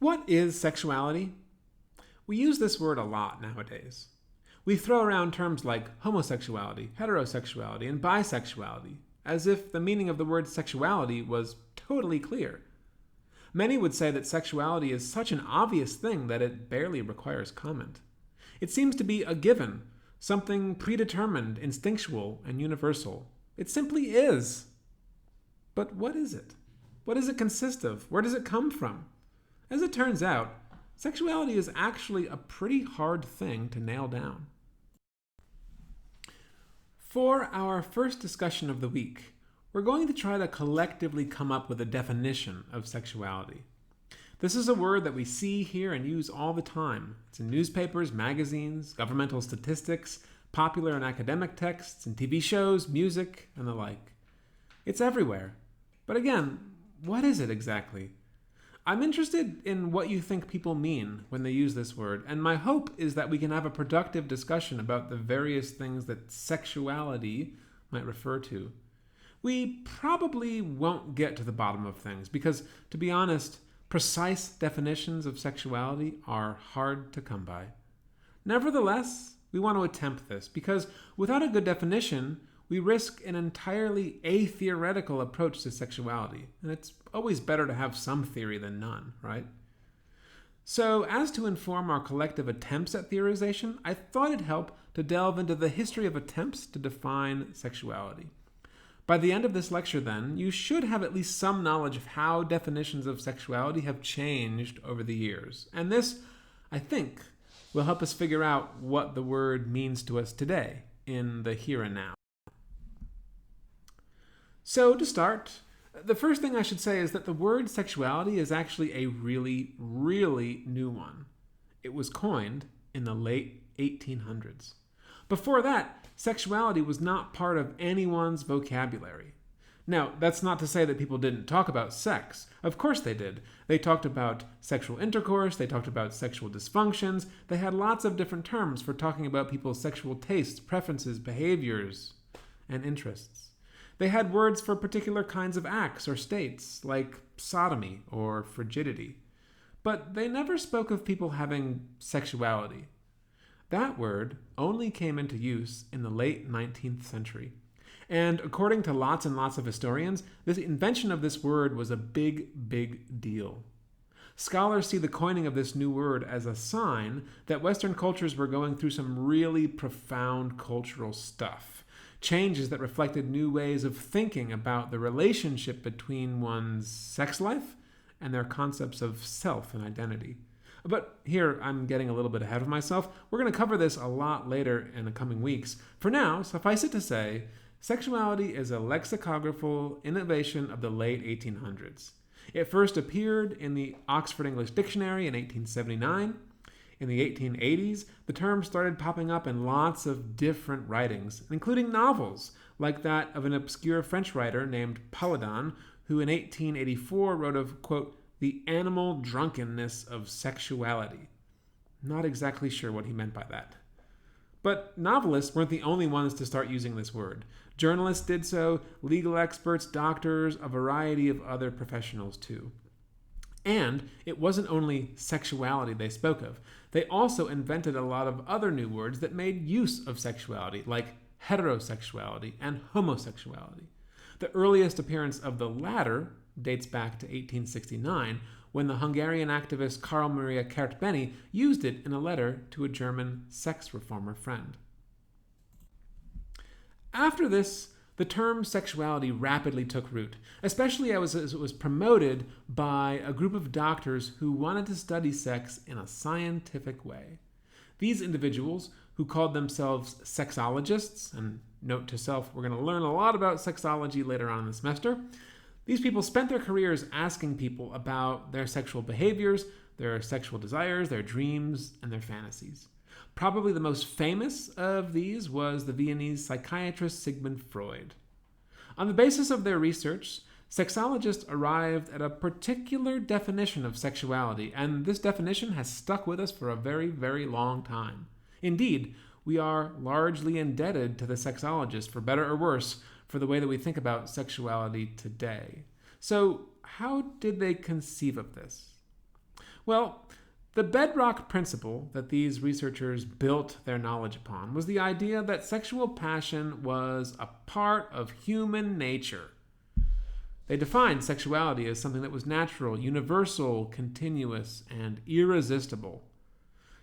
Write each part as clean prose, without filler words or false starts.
What is sexuality? We use this word a lot nowadays. We throw around terms like homosexuality, heterosexuality, and bisexuality, as if the meaning of the word sexuality was totally clear. Many would say that sexuality is such an obvious thing that it barely requires comment. It seems to be a given, something predetermined, instinctual, and universal. It simply is. But what is it? What does it consist of? Where does it come from? As it turns out, sexuality is actually a pretty hard thing to nail down. For our first discussion of the week, we're going to try to collectively come up with a definition of sexuality. This is a word that we see, hear, and use all the time. It's in newspapers, magazines, governmental statistics, popular and academic texts, and TV shows, music, and the like. It's everywhere. But again, what is it exactly? I'm interested in what you think people mean when they use this word, and my hope is that we can have a productive discussion about the various things that sexuality might refer to. We probably won't get to the bottom of things because, to be honest, precise definitions of sexuality are hard to come by. Nevertheless, we want to attempt this because without a good definition, we risk an entirely atheoretical approach to sexuality, and it's always better to have some theory than none, right? So, as to inform our collective attempts at theorization, I thought it'd help to delve into the history of attempts to define sexuality. By the end of this lecture, then, you should have at least some knowledge of how definitions of sexuality have changed over the years. And this, I think, will help us figure out what the word means to us today, in the here and now. So, to start, the first thing I should say is that the word sexuality is actually a really, really new one. It was coined in the late 1800s. Before that, sexuality was not part of anyone's vocabulary. Now, that's not to say that people didn't talk about sex. Of course they did. They talked about sexual intercourse, they talked about sexual dysfunctions, they had lots of different terms for talking about people's sexual tastes, preferences, behaviors, and interests. They had words for particular kinds of acts or states, like sodomy or frigidity. But they never spoke of people having sexuality. That word only came into use in the late 19th century. And according to lots and lots of historians, the invention of this word was a big, big deal. Scholars see the coining of this new word as a sign that Western cultures were going through some really profound cultural stuff. Changes that reflected new ways of thinking about the relationship between one's sex life and their concepts of self and identity. But here, I'm getting a little bit ahead of myself. We're going to cover this a lot later in the coming weeks. For now, suffice it to say, sexuality is a lexicographical innovation of the late 1800s. It first appeared in the Oxford English Dictionary in 1879. In the 1880s, the term started popping up in lots of different writings, including novels, like that of an obscure French writer named Paladin, who in 1884 wrote of, quote, the animal drunkenness of sexuality. Not exactly sure what he meant by that. But novelists weren't the only ones to start using this word. Journalists did so, legal experts, doctors, a variety of other professionals too. And it wasn't only sexuality they spoke of. They also invented a lot of other new words that made use of sexuality, like heterosexuality and homosexuality. The earliest appearance of the latter dates back to 1869, when the Hungarian activist Karl Maria Kertbeny used it in a letter to a German sex reformer friend. After this, the term sexuality rapidly took root, especially as it was promoted by a group of doctors who wanted to study sex in a scientific way. These individuals, who called themselves sexologists, and note to self, we're going to learn a lot about sexology later on in the semester. These people spent their careers asking people about their sexual behaviors, their sexual desires, their dreams, and their fantasies. Probably the most famous of these was the Viennese psychiatrist Sigmund Freud. On the basis of their research, sexologists arrived at a particular definition of sexuality, and this definition has stuck with us for a very, very long time. Indeed, we are largely indebted to the sexologists, for better or worse, for the way that we think about sexuality today. So, how did they conceive of this? Well, the bedrock principle that these researchers built their knowledge upon was the idea that sexual passion was a part of human nature. They defined sexuality as something that was natural, universal, continuous, and irresistible.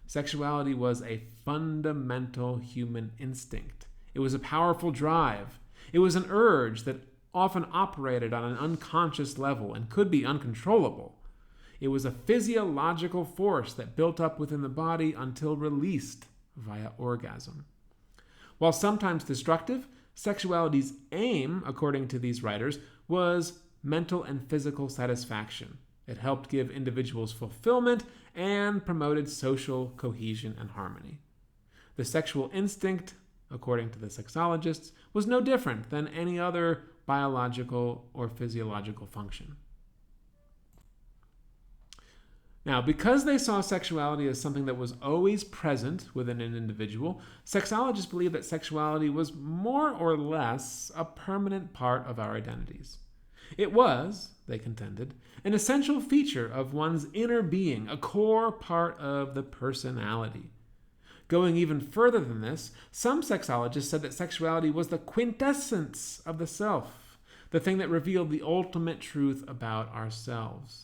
Sexuality was a fundamental human instinct. It was a powerful drive. It was an urge that often operated on an unconscious level and could be uncontrollable. It was a physiological force that built up within the body until released via orgasm. While sometimes destructive, sexuality's aim, according to these writers, was mental and physical satisfaction. It helped give individuals fulfillment and promoted social cohesion and harmony. The sexual instinct, according to the sexologists, was no different than any other biological or physiological function. Now, because they saw sexuality as something that was always present within an individual, sexologists believe that sexuality was more or less a permanent part of our identities. It was, they contended, an essential feature of one's inner being, a core part of the personality. Going even further than this, some sexologists said that sexuality was the quintessence of the self, the thing that revealed the ultimate truth about ourselves.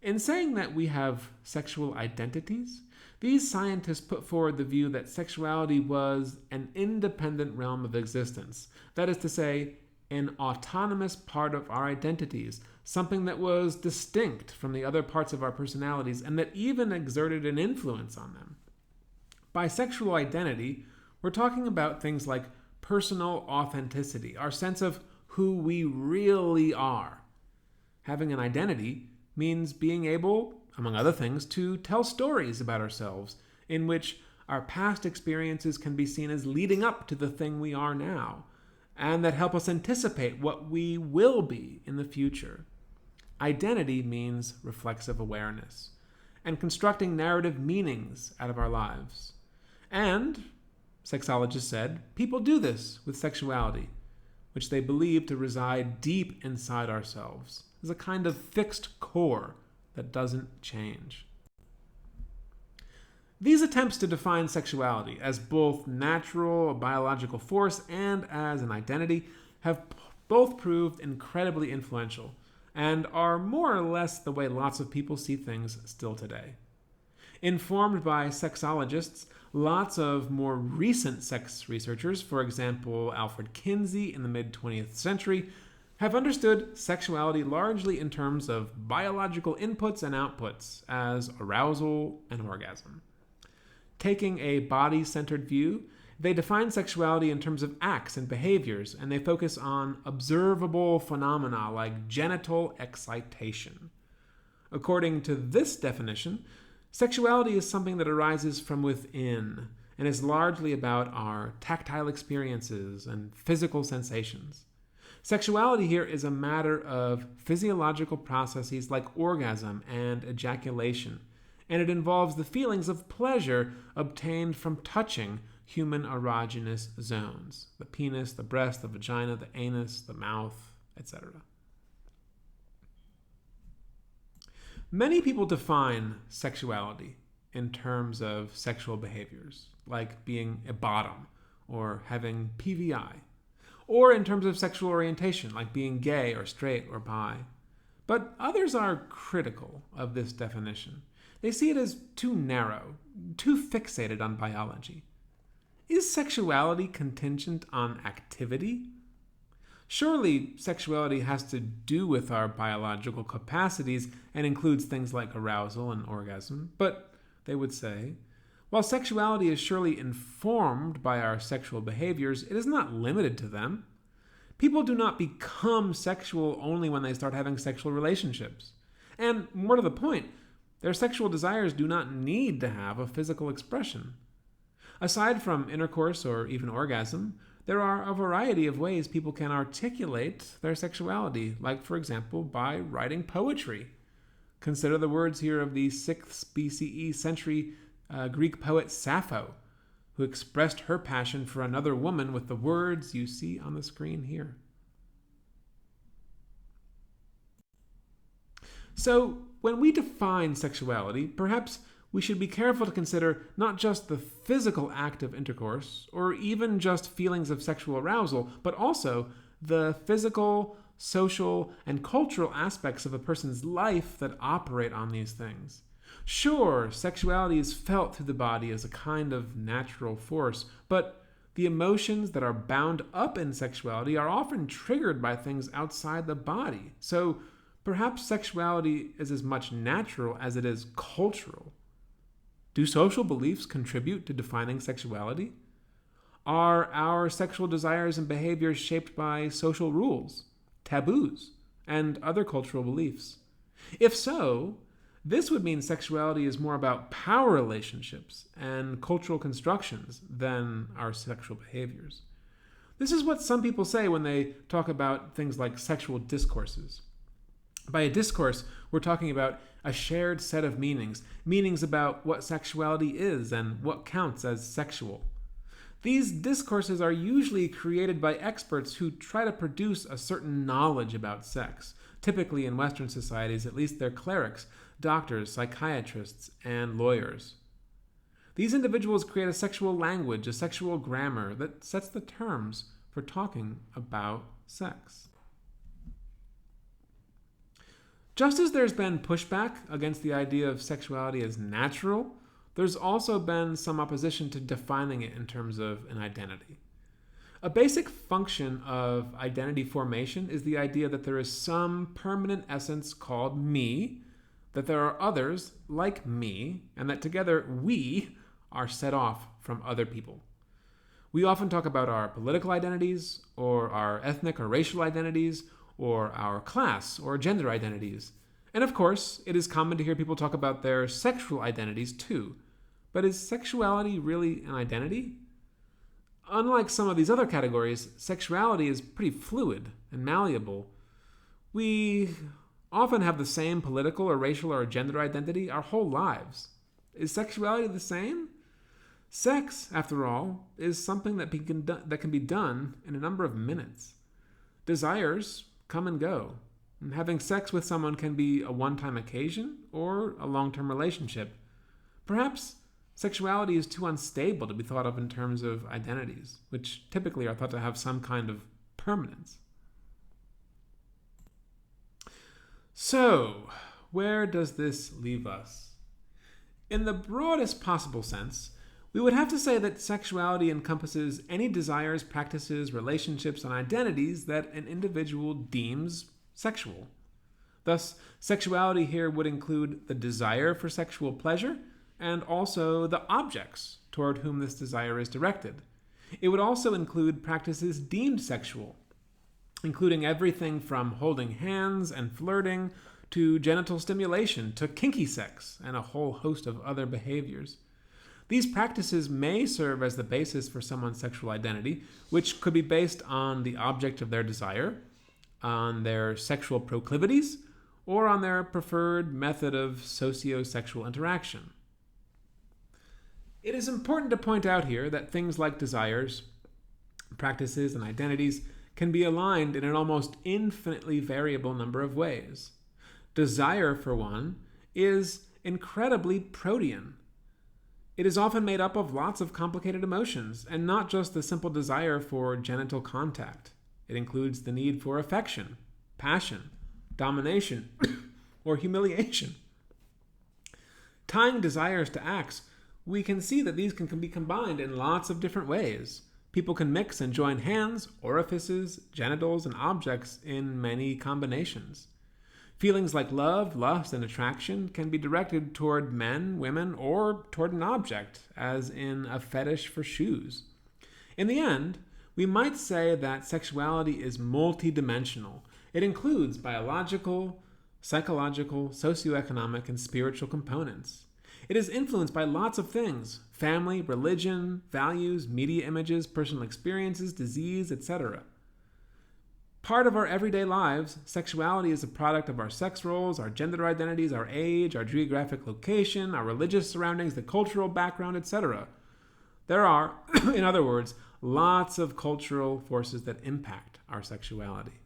In saying that we have sexual identities, these scientists put forward the view that sexuality was an independent realm of existence. That is to say, an autonomous part of our identities, something that was distinct from the other parts of our personalities and that even exerted an influence on them. By sexual identity, we're talking about things like personal authenticity, our sense of who we really are. Having an identity means being able, among other things, to tell stories about ourselves in which our past experiences can be seen as leading up to the thing we are now, and that help us anticipate what we will be in the future. Identity means reflexive awareness and constructing narrative meanings out of our lives. And, sexologists said, people do this with sexuality, which they believe to reside deep inside ourselves, as a kind of fixed core that doesn't change. These attempts to define sexuality as both natural, a biological force, and as an identity have both proved incredibly influential and are more or less the way lots of people see things still today. Informed by sexologists, lots of more recent sex researchers, for example, Alfred Kinsey in the mid-20th century, have understood sexuality largely in terms of biological inputs and outputs as arousal and orgasm. Taking a body-centered view, they define sexuality in terms of acts and behaviors, and they focus on observable phenomena like genital excitation. According to this definition, sexuality is something that arises from within and is largely about our tactile experiences and physical sensations. Sexuality here is a matter of physiological processes like orgasm and ejaculation, and it involves the feelings of pleasure obtained from touching human erogenous zones: the penis, the breast, the vagina, the anus, the mouth, etc. Many people define sexuality in terms of sexual behaviors, like being a bottom or having PVI, or in terms of sexual orientation, like being gay or straight or bi. But others are critical of this definition. They see it as too narrow, too fixated on biology. Is sexuality contingent on activity? Surely sexuality has to do with our biological capacities and includes things like arousal and orgasm, but, they would say, while sexuality is surely informed by our sexual behaviors, it is not limited to them. People do not become sexual only when they start having sexual relationships. And more to the point, their sexual desires do not need to have a physical expression. Aside from intercourse or even orgasm, there are a variety of ways people can articulate their sexuality, like, for example, by writing poetry. Consider the words here of the 6th BCE century Greek poet Sappho, who expressed her passion for another woman with the words you see on the screen here. So, when we define sexuality, perhaps we should be careful to consider not just the physical act of intercourse, or even just feelings of sexual arousal, but also the physical, social, and cultural aspects of a person's life that operate on these things. Sure, sexuality is felt through the body as a kind of natural force, but the emotions that are bound up in sexuality are often triggered by things outside the body. So perhaps sexuality is as much natural as it is cultural. Do social beliefs contribute to defining sexuality? Are our sexual desires and behaviors shaped by social rules, taboos, and other cultural beliefs? If so, this would mean sexuality is more about power relationships and cultural constructions than our sexual behaviors. This is what some people say when they talk about things like sexual discourses. By a discourse, we're talking about a shared set of meanings about what sexuality is and what counts as sexual. These discourses are usually created by experts who try to produce a certain knowledge about sex. Typically in Western societies, at least they're clerics, doctors, psychiatrists, and lawyers. These individuals create a sexual language, a sexual grammar that sets the terms for talking about sex. Just as there's been pushback against the idea of sexuality as natural, there's also been some opposition to defining it in terms of an identity. A basic function of identity formation is the idea that there is some permanent essence called me, that there are others like me, and that together we are set off from other people. We often talk about our political identities, or our ethnic or racial identities, or our class or gender identities. And of course, it is common to hear people talk about their sexual identities too. But is sexuality really an identity? Unlike some of these other categories, sexuality is pretty fluid and malleable. We often have the same political or racial or gender identity our whole lives. Is sexuality the same? Sex, after all, is something that can be done in a number of minutes. Desires come and go. And having sex with someone can be a one-time occasion or a long-term relationship. Perhaps sexuality is too unstable to be thought of in terms of identities, which typically are thought to have some kind of permanence. So, where does this leave us? In the broadest possible sense, we would have to say that sexuality encompasses any desires, practices, relationships, and identities that an individual deems sexual. Thus, sexuality here would include the desire for sexual pleasure and also the objects toward whom this desire is directed. It would also include practices deemed sexual, including everything from holding hands and flirting to genital stimulation to kinky sex and a whole host of other behaviors. These practices may serve as the basis for someone's sexual identity, which could be based on the object of their desire, on their sexual proclivities, or on their preferred method of socio-sexual interaction. It is important to point out here that things like desires, practices, and identities can be aligned in an almost infinitely variable number of ways. Desire, for one, is incredibly protean. It is often made up of lots of complicated emotions, and not just the simple desire for genital contact. It includes the need for affection, passion, domination, or humiliation. Tying desires to acts, we can see that these can be combined in lots of different ways. People can mix and join hands, orifices, genitals, and objects in many combinations. Feelings like love, lust, and attraction can be directed toward men, women, or toward an object, as in a fetish for shoes. In the end, we might say that sexuality is multidimensional. It includes biological, psychological, socioeconomic, and spiritual components. It is influenced by lots of things: family, religion, values, media images, personal experiences, disease, etc. Part of our everyday lives, sexuality is a product of our sex roles, our gender identities, our age, our geographic location, our religious surroundings, the cultural background, etc. There are, in other words, lots of cultural forces that impact our sexuality.